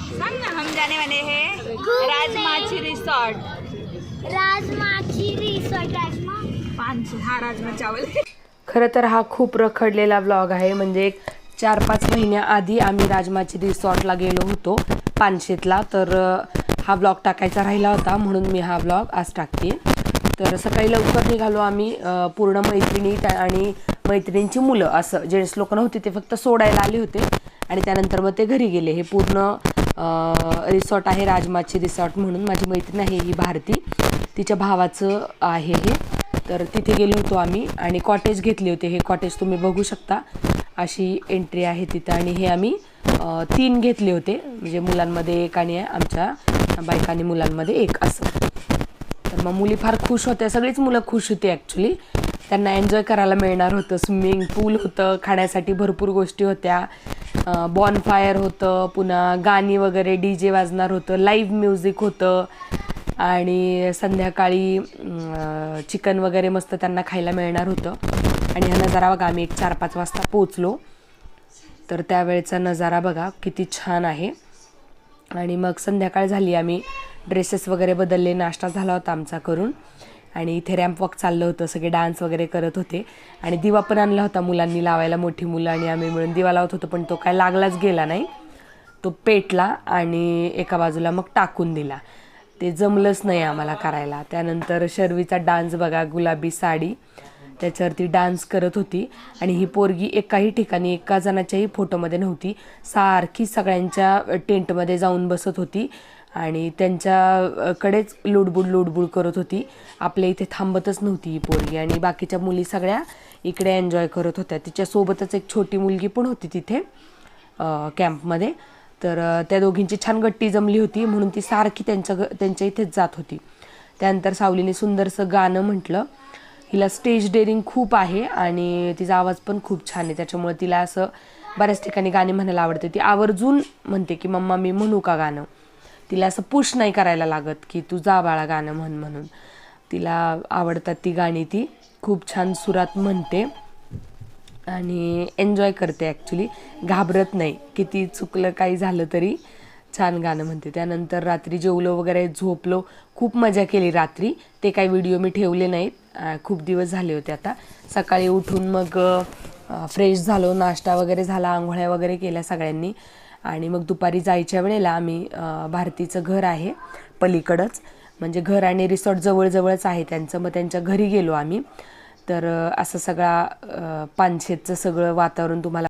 सांग ना. हम जाने वाले हैं राजमाची रिसॉर्ट. राजमाची रिसॉर्ट. हा राजमा चावल. खरं तर हा खूप रखडलेला व्लॉग आहे. म्हणजे एक 4-5 महिन्याआधी आम्ही राजमाची रिसॉर्टला गेलो होतो पानशेतला. तर हा व्लॉग टाकायचा राहिला होता म्हणून मी हा व्लॉग आज टाकते. तर सकाळी लवकर निघालो आम्ही. पूर्ण मैत्रिणी आणि मैत्रिणींची मुलं, असं जेंट्स लोक नव्हते, ते फक्त सोडायला आले होते आणि त्यानंतर मग ते घरी गेले. हे पूर्ण रिसॉर्ट आहे राजमाची रिसॉर्ट म्हणून. माझी मैत्रीण आहे ही भारती, तिच्या भावाचं आहे हे. तर तिथे गेलो होतो आम्ही आणि कॉटेज घेतले होते. हे कॉटेज तुम्ही बघू शकता, अशी एंट्री आहे तिथं. आणि हे आम्ही 3 घेतले होते, म्हणजे मुलांमध्ये एक आणि आमच्या बायकांनी मुलांमध्ये एक, असं. तर मग मुली फार खुश होत्या, सगळीच मुलं खुश होती ॲक्च्युली. त्यांना एन्जॉय करायला मिळणार होतं. स्विमिंग पूल होतं, खाण्यासाठी भरपूर गोष्टी होत्या, बॉनफायर होतं, पुन्हा गाणी वगैरे, DJ वाजणार होतं, लाईव्ह म्युझिक होतं आणि संध्याकाळी चिकन वगैरे मस्त त्यांना खायला मिळणार होतं. आणि हा नजारा बघा, आम्ही एक 4-5 वाजता पोचलो. तर त्यावेळेचा नजारा बघा किती छान आहे. आणि मग संध्याकाळ झाली, आम्ही ड्रेसेस वगैरे बदलले, नाश्ता झाला होता आमचा करून. आणि इथे रॅम्प वॉक चाललं होतं, सगळे डान्स वगैरे करत होते. आणि दिवा पण आणला होता मुलांनी लावायला, मोठी मुलं आणि आम्ही मिळून दिवा लावत होतो. पण तो काय लागलाच गेला नाही, तो पेटला आणि एका बाजूला मग टाकून दिला. ते जमलंच नाही आम्हाला करायला. त्यानंतर शर्वीचा डान्स बघा, गुलाबी साडी, त्याच्यावरती डान्स करत होती. आणि ही पोरगी एकाही ठिकाणी एका जणाच्याही फोटोमध्ये नव्हती, सारखी सगळ्यांच्या टेंटमध्ये जाऊन बसत होती आणि त्यांच्याकडेच लुडबुड करत होती. आपल्या इथे थांबतच नव्हती ही पोरगी. आणि बाकीच्या मुली सगळ्या इकडे एन्जॉय करत होत्या. तिच्यासोबतच एक छोटी मुलगी पण होती तिथे कॅम्पमध्ये. तर त्या दोघींची छान गट्टी जमली होती म्हणून ती सारखी त्यांच्या इथेच जात होती. त्यानंतर सावलीने सुंदरसं गाणं म्हटलं. हिला स्टेज डेअरिंग खूप आहे आणि तिचा आवाज पण खूप छान आहे, त्याच्यामुळे तिला असं बऱ्याच ठिकाणी गाणी म्हणायला आवडते. ती आवर्जून म्हणते की मम्मा मी म्हणू का गाणं. तिला असं पुश नाही करायला लागत की तू जा बाळा गाणं म्हण म्हणून. तिला आवडतात ती गाणी, ती खूप छान सुरात म्हणते आणि एन्जॉय करते ॲक्च्युली, घाबरत नाही. किती चुकलं काही झालं तरी छान गाणं म्हणते. त्यानंतर रात्री जेवलो वगैरे, झोपलो, खूप मजा केली रात्री. ते काही व्हिडिओ मी ठेवले नाहीत, खूप दिवस झाले होते आता. सकाळी उठून मग फ्रेश झालो, नाश्ता वगैरे झाला, आंघोळ्या वगैरे केल्या सगळ्यांनी. आणि मग दुपारी जायच्या वेळेला आम्ही, भारतीचं घर आहे पलीकडंच, म्हणजे घर आणि रिसॉर्ट जवळजवळच आहे त्यांचं, मग त्यांच्या घरी गेलो आम्ही. तर असं सगळा पानशेतचं सगळं वातावरण तुम्हाला